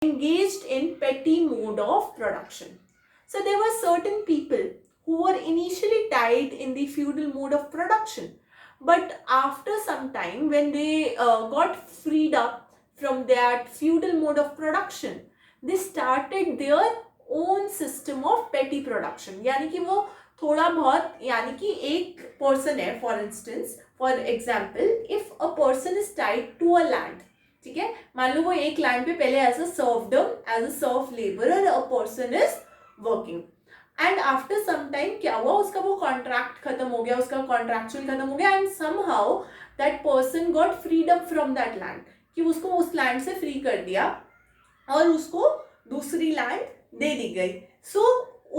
engaged in petty mode of production. So there were certain people who were initially tied in the feudal mode of production, but after some time when they got freed up from that feudal mode of production, they started their own system of petty production. यानी कि वो थोड़ा बहुत, यानी कि एक person है, for example if a person is tied to a land, ठीक है, मान लो वो एक लैंड पे पहले as a serf labourer a person is working, and after some time क्या हुआ, उसका वो कॉन्ट्रैक्ट खत्म हो गया, उसका कॉन्ट्रैक्चुअल खत्म हो गया, and somehow that person got freedom from that land, कि उसको उस लैंड से फ्री कर दिया और उसको दूसरी लैंड दे दी गई. सो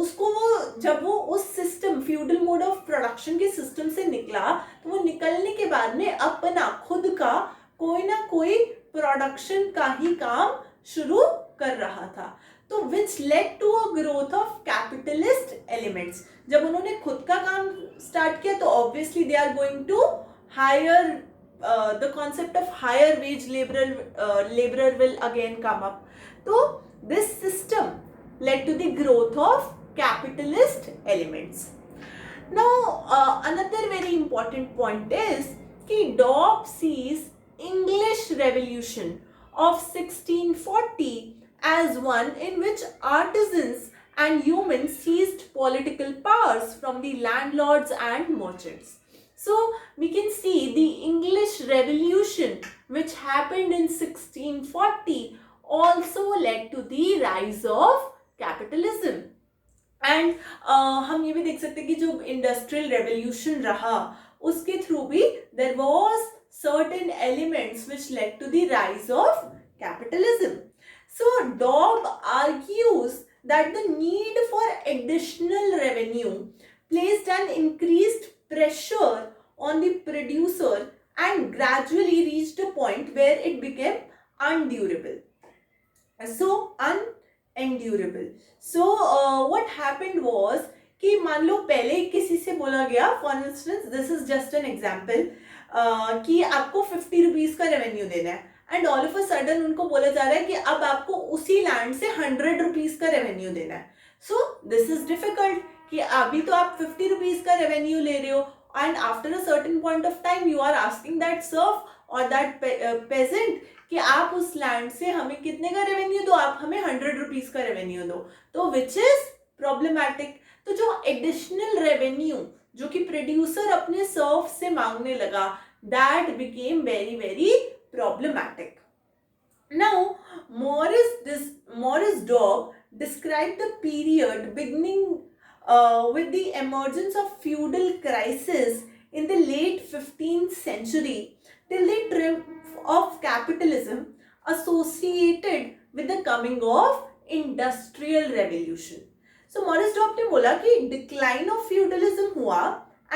उसको वो जब वो उस system feudal mode of production के सिस्टम से निकला, तो वो निकलने के बाद में अपना खुद का कोई ना कोई प्रोडक्शन का ही काम शुरू कर रहा था. तो which led to a growth of capitalist elements. जब उन्होंने खुद का काम स्टार्ट किया तो obviously they are going to hire the concept of hire wage laborer will again come up. तो this system led to the growth of capitalist elements. Now another very important point is कि Dobb sees English Revolution of 1640 as one in which artisans and humans seized political powers from the landlords and merchants. So we can see the English Revolution which happened in 1640 also led to the rise of capitalism. And हम ये भी देख सकते हैं कि जो industrial revolution रहा उसके थ्रू भी there was certain elements which led to the rise of capitalism. So Dobb argues that the need for additional revenue placed an increased pressure on the producer and gradually reached a point where it became unendurable. So what happened was कि मान लो पहले किसी से बोला गया, for instance this is just an example, कि आपको 50 rupees का रेवेन्यू देना है, and all of a sudden उनको बोला जा रहा है कि अब आपको उसी लैंड से 100 रुपीज का रेवेन्यू देना है. सो दिस इज डिफिकल्ट कि अभी तो आप 50 रुपीज का रेवेन्यू ले रहे हो, and after a certain point of time you are asking that serf और दैट पेजेंट कि आप उस लैंड से हमें कितने का रेवेन्यू दो, आप हमें 100 रुपीज का रेवेन्यू दो, तो विच इज प्रॉब्लमैटिक. तो जो एडिशनल रेवेन्यू जो कि प्रोड्यूसर अपने सर्फ से मांगने लगा, that became very very problematic. Now Morris Dobb described the period beginning with the emergence of feudal crisis in the late 15th century till the triumph of capitalism associated with the coming of industrial revolution. So Morris Dobb ने बोला कि decline of feudalism हुआ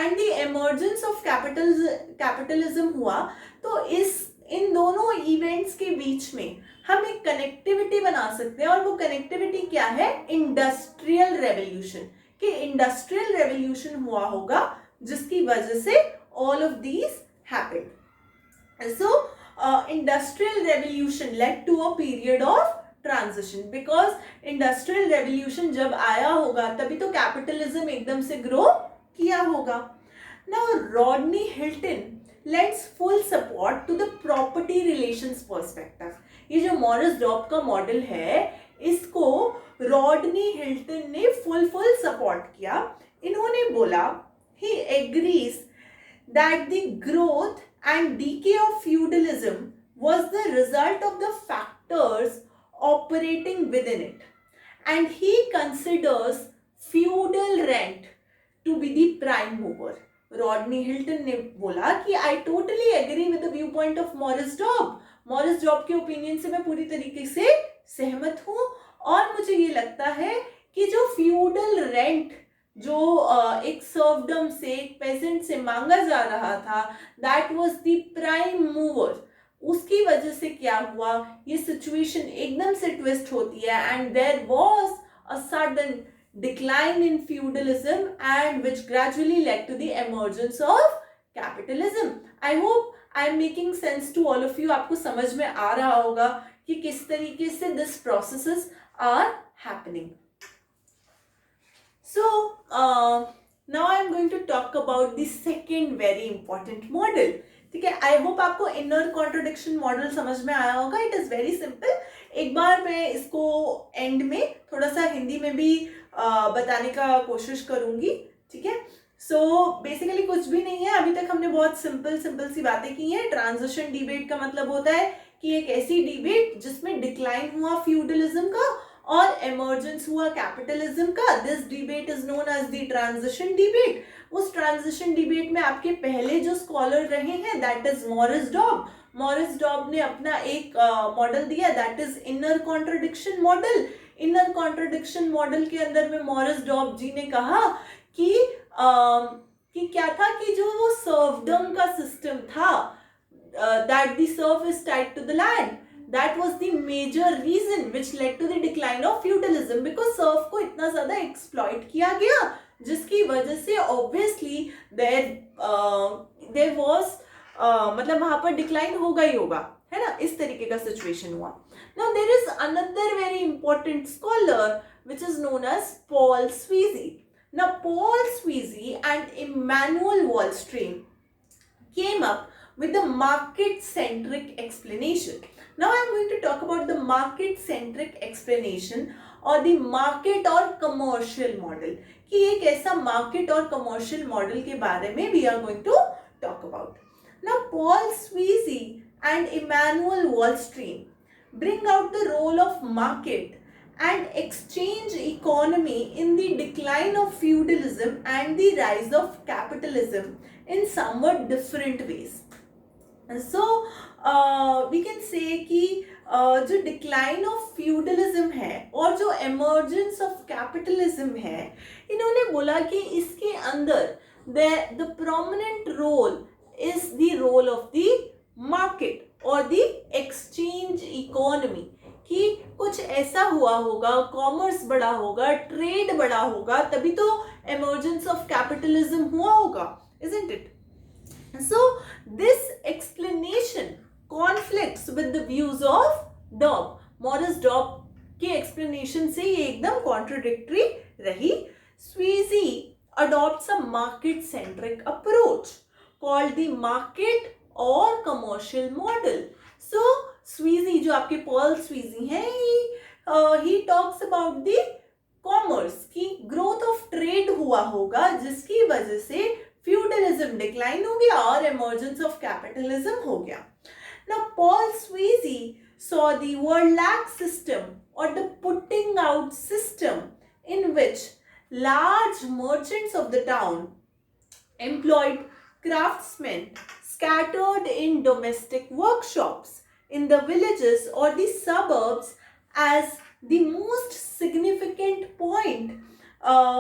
and the emergence of capitalism हुआ, तो इन दोनों events के बीच में हम एक कनेक्टिविटी बना सकते हैं, और वो कनेक्टिविटी क्या है, इंडस्ट्रियल रेवोल्यूशन. कि इंडस्ट्रियल रेवोल्यूशन हुआ होगा जिसकी वजह से all of these happened. So industrial revolution led to a period of transition, because industrial revolution जब आया होगा तभी तो कैपिटलिज्म एकदम से ग्रो किया होगा. Now Rodney Hilton lends full support to the property relations perspective. ये जो मॉरिस डॉब का मॉडल है, इसको रॉडनी हिल्टन ने फुल सपोर्ट किया. इन्होंने बोला he agrees that the growth and decay of feudalism was the result of the factors operating within it, and he considers feudal rent to be the prime mover. Rodney Hilton ने बोला कि I totally agree with the view point of Maurice Dobb. Maurice Dobb के opinion से मैं पूरी तरीके से सहमत हूँ, और मुझे ये लगता है कि जो फ्यूडल रेंट जो एक सर्वडम से, एक पेजेंट से मांगा जा रहा था, that was the prime mover. उसकी वजह से क्या हुआ, ये सिचुएशन एकदम से ट्विस्ट होती है, and there was a sudden decline in feudalism and which gradually led to the emergence of capitalism. I hope I am making sense to all of you. आपको समझ में आ रहा होगा कि किस तरीके से this processes are happening. So now I am going to talk about the second very important model. ठीक है, आई होप आपको इनर कॉन्ट्रोडिक्शन मॉडल समझ में आया होगा. It is very simple. एक बार मैं इसको एंड में थोड़ा सा हिंदी में भी बताने का कोशिश करूंगी. ठीक है, सो बेसिकली कुछ भी नहीं है. अभी तक हमने बहुत सिंपल सिंपल सी बातें की हैं. ट्रांजिशन डिबेट का मतलब होता है कि एक ऐसी डिबेट जिसमें डिक्लाइन हुआ फ्यूडलिज्म का और एमर्जेंस हुआ कैपिटलिज्म का. This debate is known as the transition debate. उस ट्रांजिशन डिबेट में आपके पहले जो स्कॉलर रहे हैं that is Maurice Dobb. Maurice Dobb ने अपना एक मॉडल दिया that is inner contradiction model. Inner contradiction model के अंदर में मॉरिस डॉब जी ने कहा कि क्या था कि जो वो सर्वडम का सिस्टम था, that the serf is tied to the land, that was the major reason which led to the decline of feudalism, because Surf को इतना ज्यादा एक्सप्लॉइट किया गया जिसकी वजह से obviously there was मतलब वहां पर डिक्लाइन होगा ही होगा, है ना. इस तरीके का सिचुएशन हुआ. Now there is another very important scholar which is known as Paul Sweezy. Now Paul Sweezy and Immanuel Wallström came up with the market-centric explanation. Now I am going to talk about the market-centric explanation or the market or commercial model. कि एक ऐसा market और commercial model के बारे में we are going to talk about. Now Paul Sweezy and Immanuel Wallström bring out the role of market and exchange economy in the decline of feudalism and the rise of capitalism in somewhat different ways. So we can say कि जो decline of feudalism है और जो emergence of capitalism है, इन्होंने बोला कि इसके अंदर the prominent role is the role of the market और द एक्सचेंज इकोनॉमी. कि कुछ ऐसा हुआ होगा, कॉमर्स बढ़ा होगा, ट्रेड बढ़ा होगा, तभी तो एमर्जेंस ऑफ कैपिटलिज्म हुआ होगा, isn't it? So this explanation conflicts with the views of Dobb. Morris Dobb के explanation से ये एकदम contradictory रही. Sweezy adopts a market-centric approach called the market or commercial model. So Sweezy जो आपके Paul Sweezy हैं, he talks about the commerce की growth of trade हुआ होगा जिसकी वजह से फ्यूडलिज्म डिक्लाइन हो गया और एमर्जेंस ऑफ कैपिटलिज्म हो गया. Now Paul Sweezy saw the Verlag system or the putting out system in which large merchants of the town employed craftsmen scattered in domestic workshops in the villages or the suburbs as the most significant point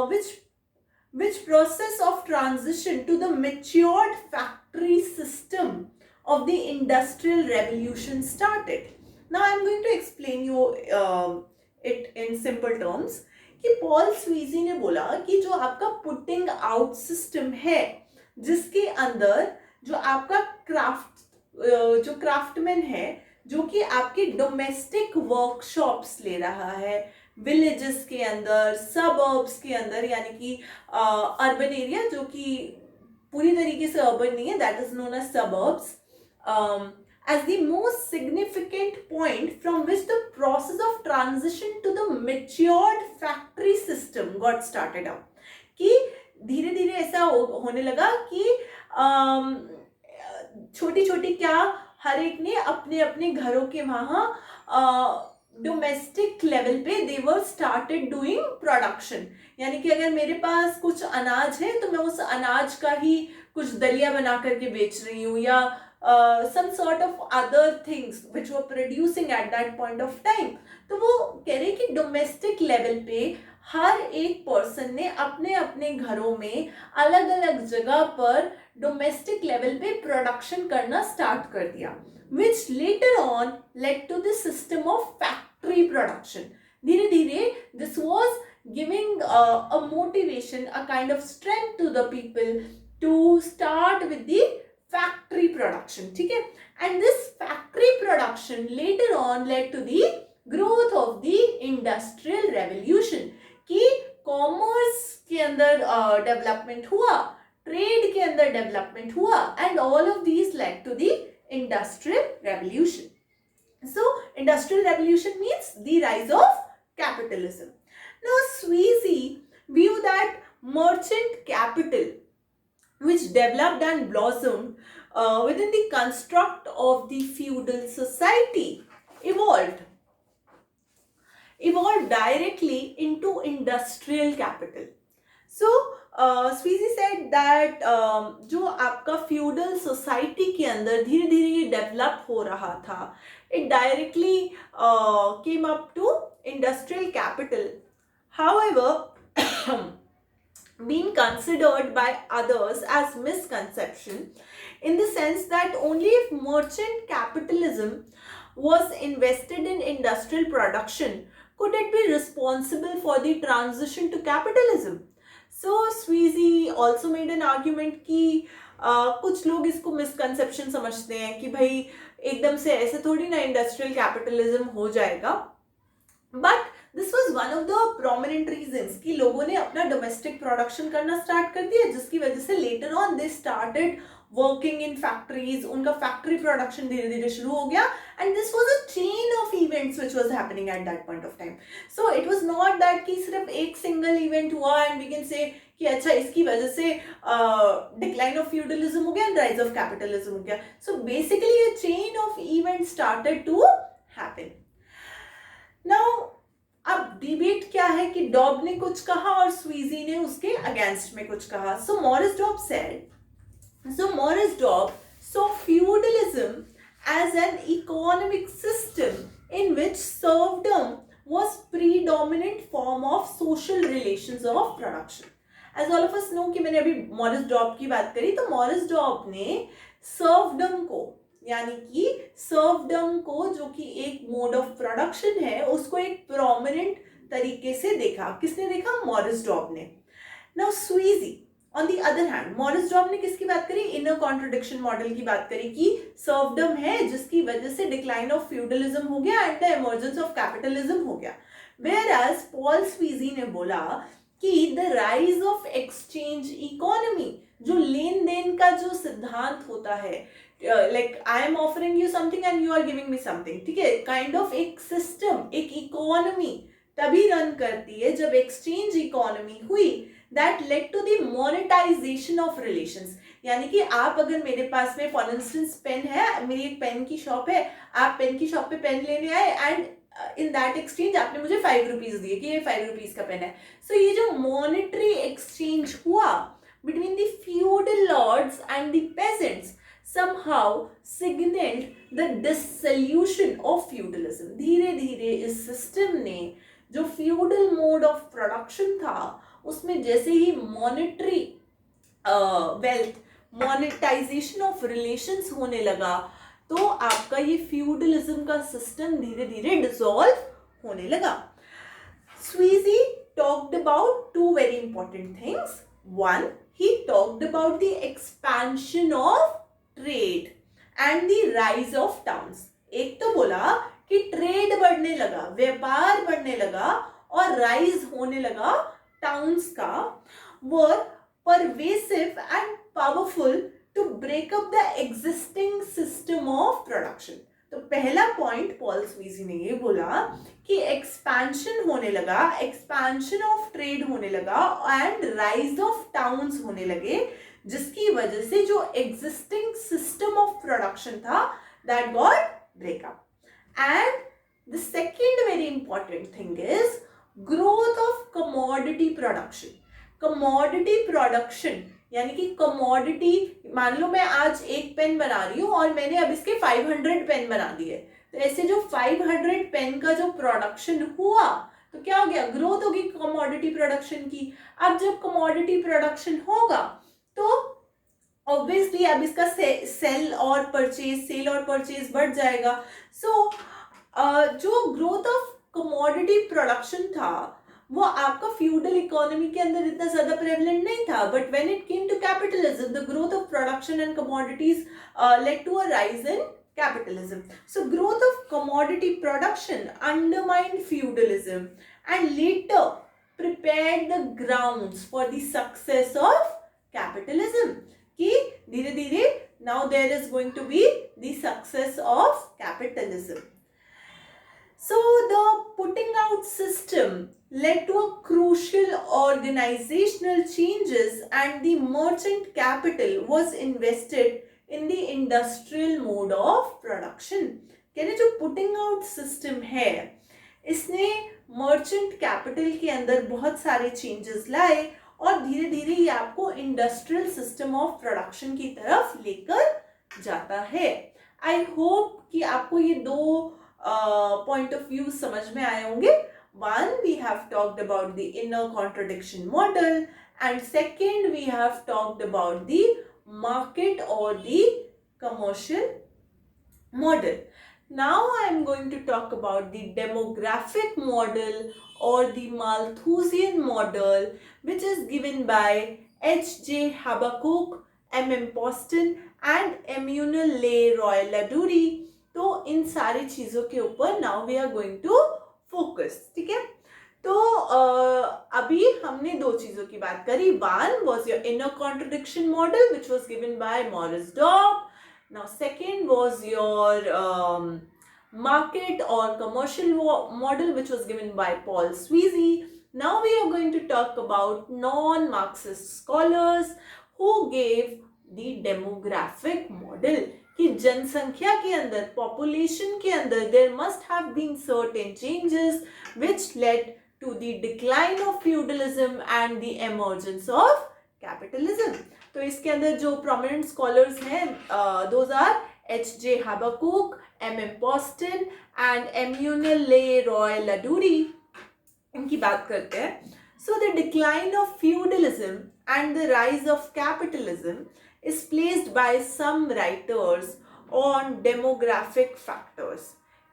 which process of transition to the matured factory system of the industrial revolution started. Now I am going to explain you it in simple terms. कि Paul Sweezy ने बोला कि जो आपका putting out system है जिसके अंदर जो आपका जो क्राफ्टमैन है जो कि आपके डोमेस्टिक वर्कशॉप्स ले रहा है विलेजेस के अंदर, सबर्ब्स के अंदर, यानी कि अर्बन एरिया जो कि पूरी तरीके से अर्बन नहीं है, that is known as suburbs, as the most significant point from which the process of transition to the matured factory system got started out. कि धीरे धीरे ऐसा होने लगा कि छोटी छोटी क्या हर एक ने अपने अपने घरों के वहाँ डोमेस्टिक लेवल पे दे वर स्टार्टेड डूइंग प्रोडक्शन. यानी कि अगर मेरे पास कुछ अनाज है तो मैं उस अनाज का ही कुछ दलिया बना करके बेच रही हूँ या some sort of other things which were producing at that point of time. तो वो कह रहे कि डोमेस्टिक लेवल पे हर एक पर्सन ने अपने अपने घरों में अलग अलग जगह पर डोमेस्टिक लेवल पे प्रोडक्शन करना स्टार्ट कर दिया, which later on led to the system of factory production. धीरे धीरे this was giving a motivation, a kind of strength to the people to start with the factory production, ठीक है. And this factory production later on led to the growth of the industrial revolution, कि commerce के अंदर development हुआ, trade के अंदर development हुआ, and all of these led to the industrial revolution. So industrial revolution means the rise of capitalism. Now Sweezy view that merchant capital, which developed and blossomed within the construct of the feudal society, evolved directly into industrial capital. So Sweezy said that जो आपका feudal society के अंदर धीरे धीरे ये develop हो रहा था, it directly came up to industrial capital. However, being considered by others as misconception, in the sense that only if merchant capitalism was invested in industrial production could it be responsible for the transition to capitalism. So Sweezy also made an argument कि कुछ लोग इसको misconception समझते हैं कि भाई एकदम से ऐसे थोड़ी ना इंडस्ट्रियल कैपिटलिज्म हो जाएगा. But this was one of the prominent reasons कि लोगों ने अपना डोमेस्टिक प्रोडक्शन करना स्टार्ट कर दिया, जिसकी वजह से later on they started working in factories, उनका फैक्ट्री प्रोडक्शन धीरे धीरे शुरू हो गया. And this was a chain of events which was happening at that point of time. So it was not that कि सिर्फ एक सिंगल इवेंट हुआ एंड वी कैन से कि अच्छा इसकी वजह से डिक्लाइन ऑफ फ्यूडलिज्म हो गया एंड राइज ऑफ कैपिटलिज्म हो गया. So basically a chain of events started to happen. Now अब डिबेट क्या है कि डॉब ने कुछ कहा और स्वीजी ने उसके अगेंस्ट में कुछ कहा. सो Morris डॉब said, so Morris Dobb saw feudalism as an economic system in which serfdom was predominant form of social relations of production. As all of us know कि मैंने अभी मॉरिस डॉब की बात करी, तो मॉरिस डॉब ने सर्फडम को, यानी कि सर्फडम को जो कि एक मोड ऑफ प्रोडक्शन है, उसको एक प्रोमिनेंट तरीके से देखा. किसने देखा? मॉरिस डॉब ने. Now Sweezy on the other hand, Maurice Dobb ने किसकी बात करी? इनर कॉन्ट्रडिक्शन मॉडल की बात करी कि सर्फडम है जिसकी वजह से डिक्लाइन ऑफ फ्यूडलिज्म हो गया and the emergence of capitalism हो गया. वेयरएज पॉल स्वीजी ने बोला कि the rise of exchange economy, जो लेन देन का जो सिद्धांत होता है, like I am offering you something and you are giving me something, ठीक है, काइंड ऑफ एक सिस्टम, एक इकोनॉमी तभी रन करती है जब एक्सचेंज इकोनॉमी हुई. That led to the monetization of relations. यानी कि आप अगर मेरे पास में फॉर इंस्टेंस पेन है, मेरी एक पेन की शॉप है, आप पेन की शॉप पे पेन लेने आए एंड इन दैट एक्सचेंज आपने मुझे 5 रुपीज दिए कि ये 5 रुपीज का पेन है. सो ये जो मॉनेटरी एक्सचेंज हुआ between the feudal lords and the pageants somehow signaled the dissolution of feudalism. धीरे धीरे इस सिस्टम ने जो फ्यूडल मोड ऑफ प्रोडक्शन था उसमें जैसे ही monetary wealth, monetization of relations होने लगा, तो आपका ये फ्यूडलिज्म का सिस्टम धीरे धीरे डिसॉल्व होने लगा. स्वीजी talked about 2 very important things. One, he talked about the expansion of trade and the rise of towns. एक तो बोला कि ट्रेड बढ़ने लगा, व्यापार बढ़ने लगा और राइज होने लगा टाउन्स का, were pervasive and powerful to break up the existing system of production. तो पहला पॉइंट पॉल स्वीजी ने ये बोला कि एक्सपेंशन होने लगा, एक्सपेंशन ऑफ ट्रेड होने लगा एंड राइज ऑफ टाउन्स होने लगे, जिसकी वजह से जो एग्जिस्टिंग सिस्टम ऑफ प्रोडक्शन था that got break up. And the second very important thing is growth of commodity production. Commodity production यानी कि कमोडिटी, मान लो मैं आज एक पेन बना रही हूँ और मैंने अब इसके 500 पेन बना दिए, तो ऐसे जो 500 पेन का जो प्रोडक्शन हुआ तो क्या हो गया? ग्रोथ होगी कमोडिटी प्रोडक्शन की. अब जब कमोडिटी प्रोडक्शन होगा तो ऑब्वियसली अब इसका सेल और परचेज बढ़ जाएगा. सो जो ग्रोथ ऑफ कमोडिटी प्रोडक्शन था वो आपका फ्यूडल इकोनॉमी के अंदर इतना ज्यादा प्रेवलेंट नहीं था, but when it came to capitalism the growth of production and commodities led to a rise in capitalism. So growth of commodity production undermined feudalism and later prepared the grounds for the success of capitalism. कि धीरे धीरे now there is going to be the success of capitalism. So the putting out system led to a crucial organizational changes and the merchant capital was invested in the industrial mode of production. कहने जो putting out system है इसने merchant capital के अंदर बहुत सारे changes लाए और धीरे धीरे ये आपको इंडस्ट्रियल सिस्टम ऑफ प्रोडक्शन की तरफ लेकर जाता है. आई होप कि आपको ये दो पॉइंट ऑफ व्यू समझ में आए होंगे. One, we have talked about the inner contradiction model, and second, we have talked about the market or the commercial model. Now I am going to talk about the demographic model or the Malthusian model, which is given by H.J. Habakkuk, M.M. Poston and Emmanuel Leroy Ladurie. तो इन सारी चीज़ों के ऊपर now we are going to focus. ठीक है. तो अभी हमने दो चीज़ों की बात करी. One was your inner contradiction model which was given by Morris Dobb. Now second was your market or commercial model which was given by Paul Sweezy. Now we are going to talk about non-Marxist scholars who gave the demographic model. कि जनसंख्या के अंदर population के अंदर there must have been certain changes which led to the decline of feudalism and the emergence of capitalism. तो इसके अंदर जो प्रोमिनेंट स्कॉलर्स हैं those are H.J. Habakkuk, M.M. Poston and Emmanuel Leroy Ladurie. इनकी बात करते हैं. So the decline of feudalism and the rise of capitalism is placed by some writers on demographic factors.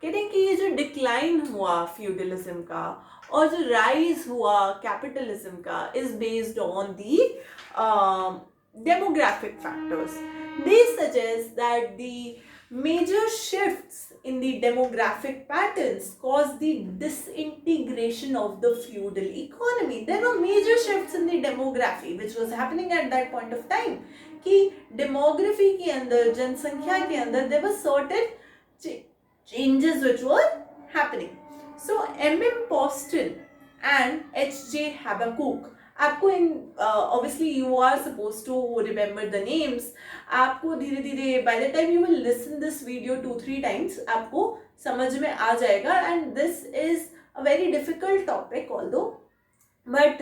कहते हैं कि ये जो डिक्लाइन हुआ फ्यूडलिज्म का और जो राइज हुआ कैपिटलिज्म का is based on the demographic factors. They suggest that the major shifts in the demographic patterns caused the disintegration of the feudal economy. There were major shifts in the demography which was happening at that point of time. कि demography के अंदर जनसंख्या के अंदर there were certain changes which were happening. So M.M. Poston and H.J. Habakkuk, आपको इन obviously you are supposed to remember the names. आपको धीरे धीरे by the time you will listen this video 2-3 times आपको समझ में आ जाएगा. And this is a very difficult topic although, but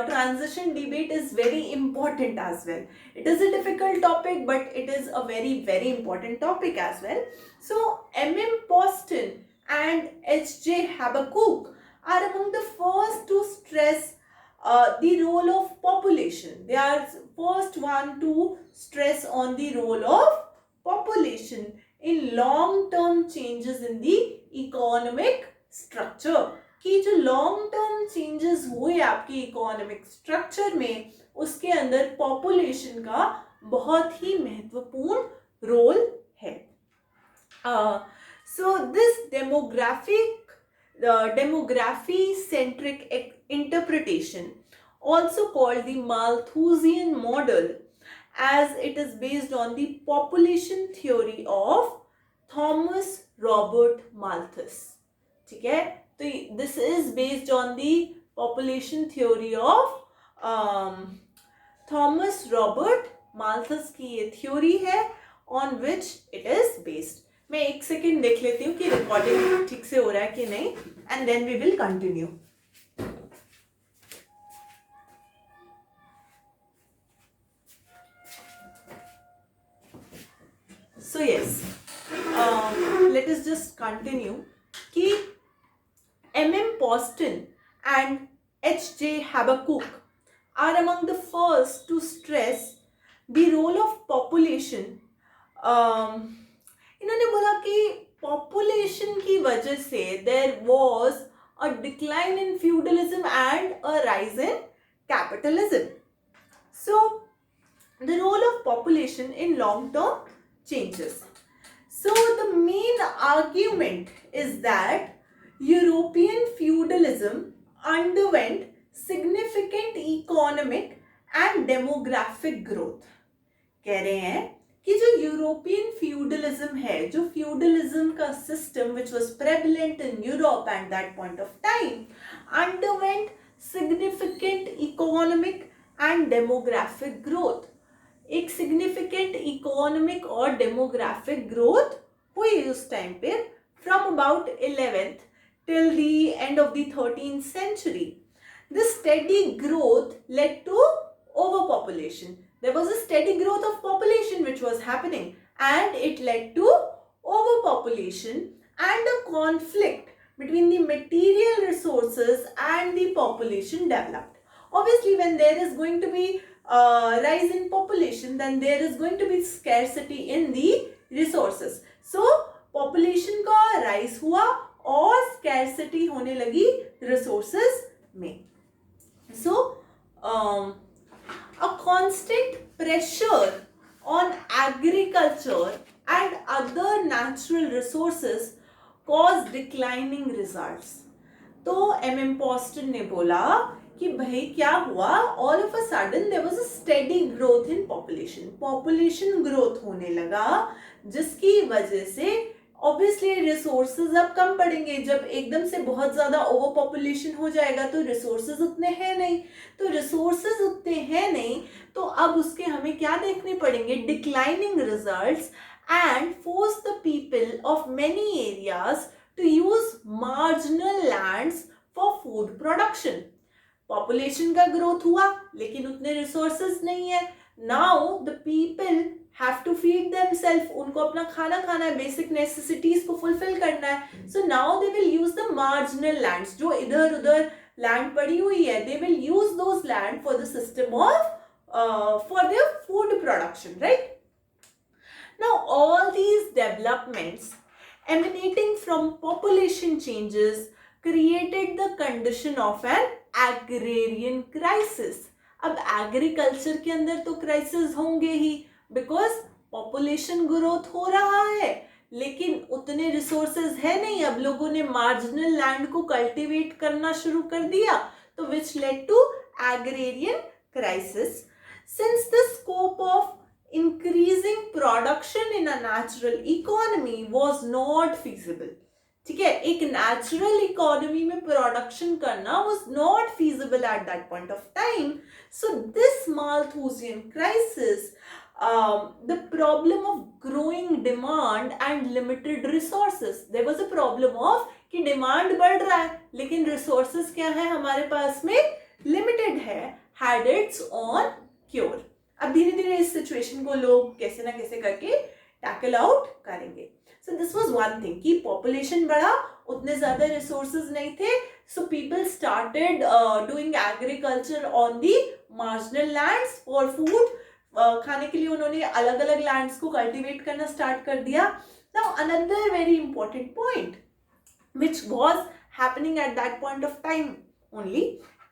transition debate is very important as well. It is a difficult topic but it is a very important topic as well. So M.M. Poston and H.J. Habakkuk are among the first to stress the role of population. They are first one to stress on the role of population in long-term changes in the economic structure. कि जो long term changes हुए आपके economic structure में उसके अंदर population का बहुत ही महत्वपूर्ण रोल है. So this demography centric interpretation also called the Malthusian model as it is based on the population theory of Thomas Robert Malthus. ठीक है. So this is based on the population theory of Thomas Robert Malthus की ये theory है on which it is based. मैं एक second देख लेती हूँ कि रिकॉर्डिंग ठीक से हो रहा है कि नहीं and then we will continue. So yes, let us just continue कि M.M. Poston and H.J. Habakkuk are among the first to stress the role of population. इन्होंने बोला कि population की वजह से there was a decline in feudalism and a rise in capitalism. So, the role of population in long-term changes. So, the main argument is that European feudalism underwent significant economic and demographic growth. कह रहे हैं कि जो European feudalism है, जो feudalism का system which was prevalent in Europe at that point of time underwent significant economic and demographic growth. एक significant economic और डेमोग्राफिक ग्रोथ हुई उस टाइम पे from about 11th till the end of the 13th century. This steady growth led to overpopulation. There was a steady growth of population which was happening, and it led to overpopulation and a conflict between the material resources and the population developed. Obviously, when there is going to be rise in population, then there is going to be scarcity in the resources. So, population का rise हुआ और scarcity होने लगी resources में. So, a constant pressure on agriculture and other natural resources caused declining results. तो M.M. Poston ने बोला कि भाई क्या हुआ, all of a sudden there was a steady growth in population. Population growth होने लगा जिसकी वजह से ऑब्वियसली रिसोर्सेज अब कम पड़ेंगे. जब एकदम से बहुत ज्यादा ओवर पॉपुलेशन हो जाएगा तो रिसोर्सेज उतने हैं नहीं, तो रिसोर्सेज उतने हैं नहीं तो अब उसके हमें क्या देखने पड़ेंगे, declining results and force the people of many areas to use marginal lands for food production. Population का ग्रोथ हुआ लेकिन उतने रिसोर्सेज नहीं है. Now the people have to feed themselves. उनको अपना खाना खाना है, बेसिक नेसेसिटीज को फुलफिल करना है. So now they will use the marginal lands, जो इधर उधर लैंड पड़ी हुई है, they will use those land for the system of for their food production, right. Now all these developments emanating from population changes created the condition of an agrarian crisis. अब agriculture के अंदर तो crisis होंगे ही, because population growth हो रहा है लेकिन उतने रिसोर्सेज है नहीं. अब लोगों ने मार्जिनल लैंड को कल्टीवेट करना शुरू कर दिया, तो which led to agrarian crisis. Since the scope of increasing production in a natural economy was not feasible. ठीक है, एक नेचुरल इकोनॉमी में प्रोडक्शन करना was not feasible at that point of time. So this Malthusian crisis, the problem of growing demand and limited resources. There was a problem of कि demand बढ़ रहा है लेकिन resources क्या है हमारे पास में, limited है, had its own cure. अब धीरे धीरे इस situation को लोग कैसे ना कैसे करके tackle out करेंगे. So this was one thing कि population बढ़ा, उतने ज़्यादा resources नहीं थे, so people started doing agriculture on the marginal lands for food. खाने के लिए उन्होंने अलग अलग लैंड्स को कल्टीवेट करना स्टार्ट कर दिया. Now another very important point which was happening at that point of time only,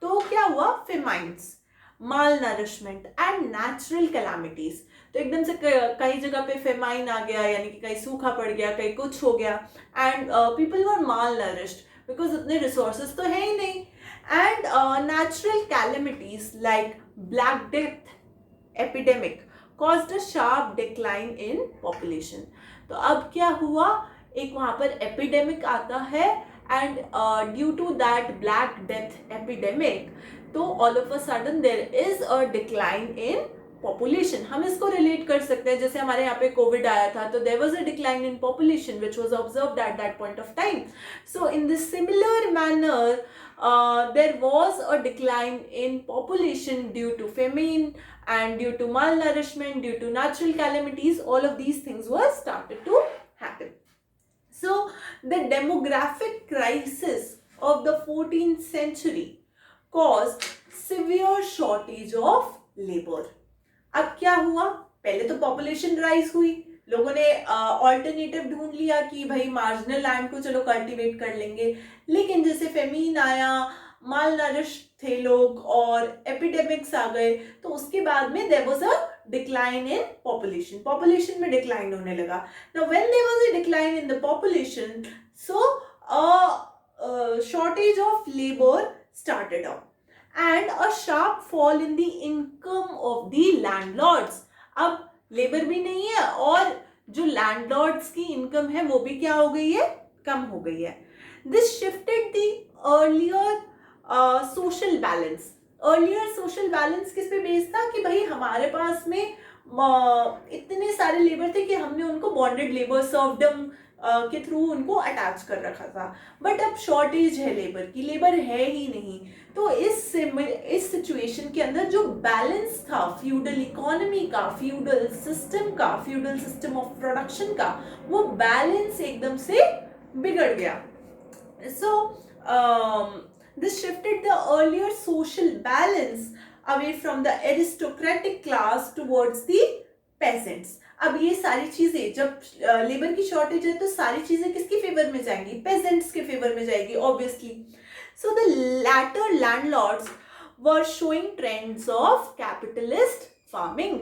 तो क्या हुआ, फेमाइन्स, माल नरिशमेंट एंड नेचुरल कैलामिटीज. तो एकदम से कई जगह पे फेमाइन आ गया, यानी कि कहीं सूखा पड़ गया, कहीं कुछ हो गया, and people were mall nourished because उतने रिसोर्सेज तो है ही नहीं. And natural calamities like black death epidemic caused a sharp decline in population. तो अब क्या हुआ, एक वहां पर epidemic आता है and due to that black death epidemic, तो all of a sudden there is a decline in population. हम इसको relate कर सकते हैं, जैसे हमारे यहाँ पे COVID आया था तो there was a decline in population which was observed at that point of time. So in this similar manner, there was a decline in population due to famine and due to malnourishment, due to natural calamities. All of these things were started to happen. So the demographic crisis of the 14th century caused severe shortage of labor. अब क्या हुआ, पहले तो population rise हुई, लोगों ने alternative ढूंढ लिया कि भाई मार्जिनल लैंड को चलो कल्टीवेट कर लेंगे, लेकिन जैसे फेमीन आया, माल नरिश थे लोग और एपिडेमिक्स आ गए, तो उसके बाद में there was a decline in population, population में डिक्लाइन होने लगा. Now when there was a decline in the population, so shortage of labor started up and a sharp fall in the income of the landlords. अब labour भी नहीं है और जो landlords की इनकम है वो भी क्या हो गई है, कम हो गई है. This shifted the earlier social balance. Earlier social balance किस पे बेस्ड था कि भाई हमारे पास में इतने सारे लेबर थे कि हमने उनको बॉन्डेड लेबर सर्वडम के थ्रू उनको अटैच कर रखा था. बट अब शॉर्टेज है लेबर की, लेबर है ही नहीं. तो इस सिचुएशन के अंदर जो बैलेंस था फ्यूडल इकोनॉमी का, फ्यूडल सिस्टम ऑफ प्रोडक्शन का, वो बैलेंस एकदम से बिगड़ गया. सो this shifted the earlier social balance away from the aristocratic class towards the peasants. अब ये सारी चीजें, जब लेबर की शॉर्टेज है तो सारी चीजें किसके फेवर में जाएंगी, पेजेंट्स के फेवर में जाएगी obviously. So the latter landlords were showing trends of capitalist farming.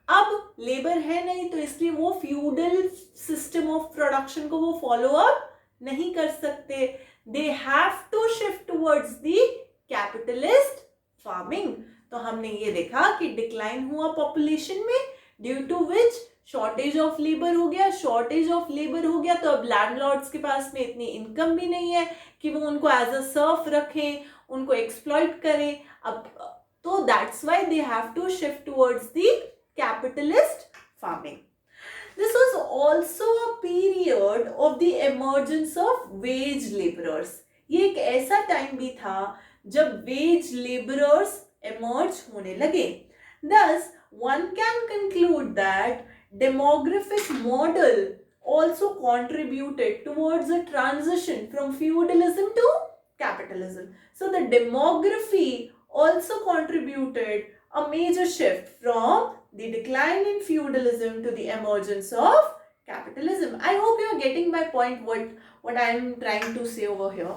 अब लेबर है नहीं तो इसलिए वो फ्यूडल सिस्टम ऑफ प्रोडक्शन को वो फॉलो अप नहीं कर सकते. They have to shift towards the capitalist farming. तो हमने ये देखा कि डिक्लाइन हुआ पॉपुलेशन में, due to which shortage of labour हो गया. शॉर्टेज ऑफ लेबर हो गया तो अब लैंडलॉर्ड्स के पास में इतनी इनकम भी नहीं है कि वो उनको एज अ सर्फ रखें, उनको एक्सप्लॉइट करें. अब तो that's why they have to shift towards the capitalist farming. This was also a period of the emergence of wage laborers. ये एक ऐसा टाइम भी था जब wage laborers emerge होने लगे. Thus, one can conclude that demographic model also contributed towards a transition from feudalism to capitalism. So the demography also contributed a major shift from the decline in feudalism to the emergence of capitalism. I hope you are getting my point, what I am trying to say over here.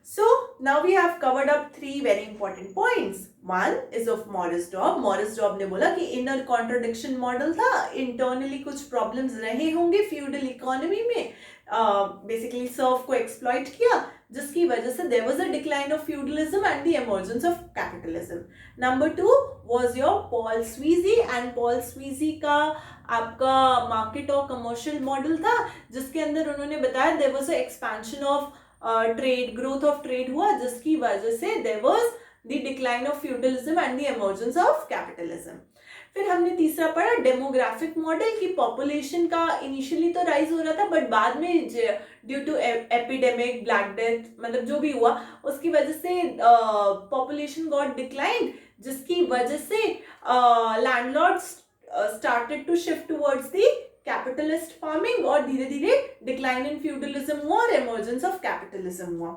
So now we have covered up three very important points. One is of Morris Dobb. Morris Dobb ने बोला कि inner contradiction model था, internally कुछ problems रहे होंगे feudal economy में, basically serf को exploit किया, जिसकी वजह से there was a decline of feudalism and the emergence of capitalism. Number two was your Paul Sweezy, and Paul Sweezy का आपका market और commercial model था, जिसके अंदर उन्होंने बताया there was a expansion of trade, growth of trade हुआ, जिसकी वजह से there was the decline of feudalism and the emergence of capitalism. फिर हमने तीसरा पढ़ा डेमोग्राफिक मॉडल की पॉपुलेशन का इनिशियली तो राइज हो रहा था, बट बाद में due to epidemic, black death, मतलब जो भी हुआ उसकी वजह से पॉपुलेशन गॉट डिक्लाइंड, जिसकी वजह से landlords started to shift towards the capitalist farming और धीरे धीरे डिक्लाइन इन फ्यूडलिज्म हुआ और इमर्जेंस ऑफ कैपिटलिज्म हुआ.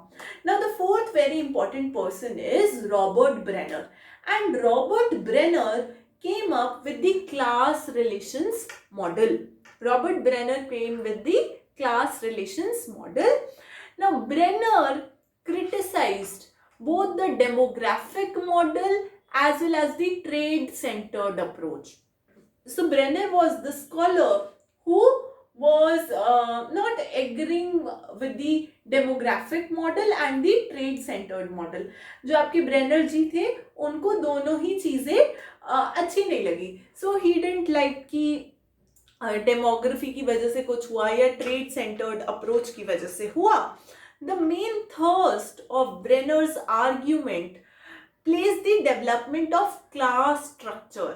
Now the fourth very important person is Robert Brenner, and Robert Brenner came up with the class relations model. Robert Brenner came with the class relations model. Now Brenner criticised both the demographic model as well as the trade centered approach. So Brenner was the scholar who was not agreeing with the demographic model and the trade centered model. जो आपके brainer जी थे उनको दोनों ही चीजें अच्छी नहीं लगी. So he didn't like कि डेमोग्राफी की वजह से कुछ हुआ या ट्रेड सेंटर्ड अप्रोच की वजह से हुआ. The main thrust of Brenner's argument placed the development of class structure.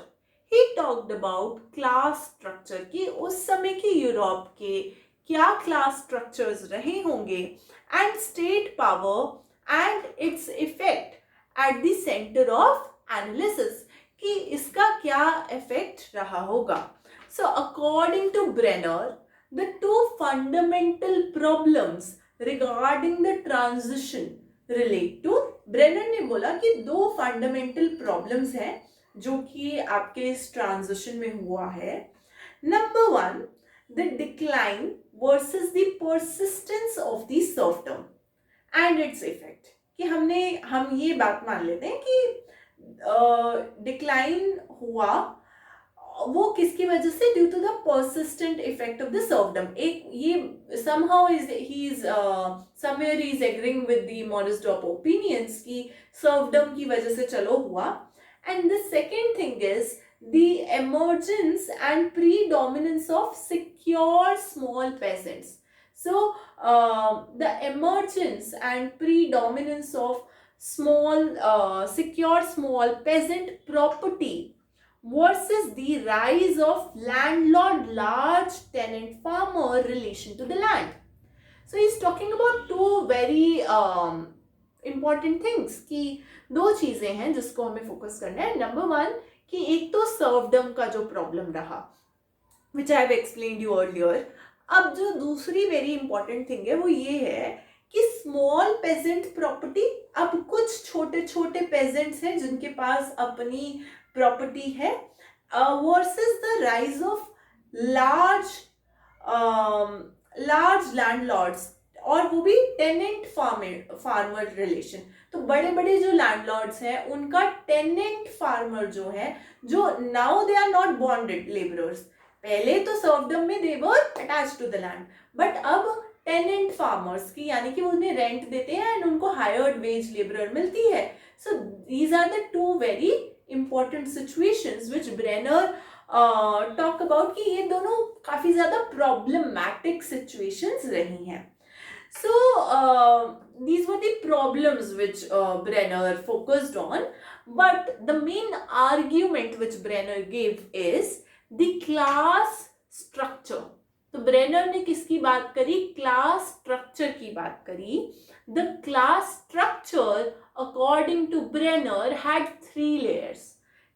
He talked about class structure कि उस समय के यूरोप के क्या क्लास स्ट्रक्चर्स रहे होंगे and state power and its effect at the center of analysis, कि इसका क्या effect रहा होगा. So according to Brenner, the two fundamental problems regarding the transition relate to, Brenner ने बोला कि दो fundamental problems हैं जो कि आपके इस ट्रांजिशन में हुआ है. Number 1, the decline versus the persistence of the serfdom and its effect. कि हम ये बात मान लेते हैं कि डिक्लाइन हुआ, वो किसकी वजह से? Due to the persistent effect of the serfdom. एक ये somehow he is somewhere he is agreeing with the Morris Dope opinions कि सर्वडम की वजह से चलो हुआ. And the second thing is the emergence and predominance of secure small peasants. So the emergence and predominance of secure small peasant property versus the rise of landlord large tenant farmer relation to the land. So he's talking about two very important things कि दो चीजें हैं जिसको हमें focus करना है. Number 1 कि एक तो सर्वडम का जो प्रॉब्लम रहा which I have explained you earlier. अब जो दूसरी वेरी इंपॉर्टेंट थिंग है वो ये है कि स्मॉल पेजेंट प्रॉपर्टी, अब कुछ छोटे छोटे पेजेंट्स हैं जिनके पास अपनी प्रॉपर्टी है versus the rise of large landlords, और वो भी टेनेंट फार्मर रिलेशन. तो बड़े बड़े जो लैंडलॉर्ड्स हैं उनका टेनेंट फार्मर जो है, जो now they are not bonded labourers. पहले तो सर्वडम में they were attached to the land, but अब टेनेंट फार्मर्स की, यानी कि वो उन्हें रेंट देते हैं एंड उनको हायर्ड वेज लेबरर मिलती है. So these are the two very important situations which Brenner talk about कि ये दोनों काफी ज्यादा प्रॉब्लमैटिक सिचुएशंस रही हैं. So these were the problems which Brenner focused on, but the main argument which Brenner gave is the class structure. तो Brenner ने किसकी बात करी? क्लास स्ट्रक्चर की बात करी. The class structure according to Brenner had 3 layers.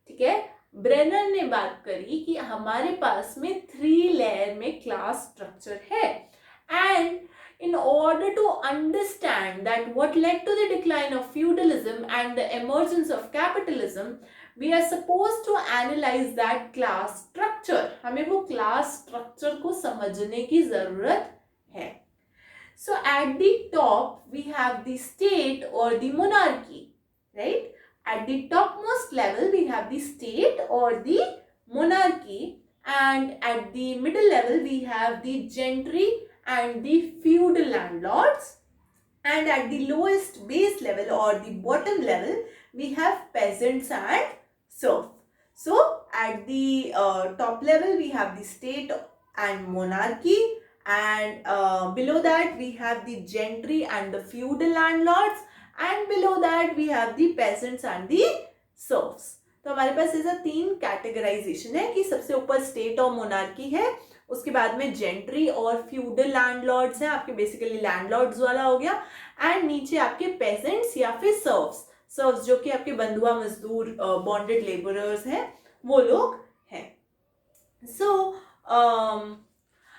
ठीक है, ब्रेनर ने बात करी कि हमारे पास में 3 लेयर में क्लास स्ट्रक्चर है. And in order to understand that what led to the decline of feudalism and the emergence of capitalism, we are supposed to analyze that class structure. हमें वो class structure को समझने की जरूरत है. So at the top we have the state or the monarchy, right? At the topmost level we have the state or the monarchy, and at the middle level we have the gentry and the feudal landlords, and at the lowest base level or the bottom level we have peasants and serfs. So at the top level we have the state and monarchy, and below that we have the gentry and the feudal landlords, and below that we have the peasants and the serfs. तो हमारे पास ऐसा 3 categorisation है कि सबसे ऊपर state और monarchy है, उसके बाद में जेंट्री और फ्यूडल लैंडलॉर्ड्स हैं, आपके बेसिकली लैंडलॉर्ड्स वाला हो गया, एंड नीचे आपके पेजेंट्स या फिर सर्व्स जो कि आपके बंधुआ मजदूर बॉन्डेड लेबरर्स हैं, वो लोग हैं. सो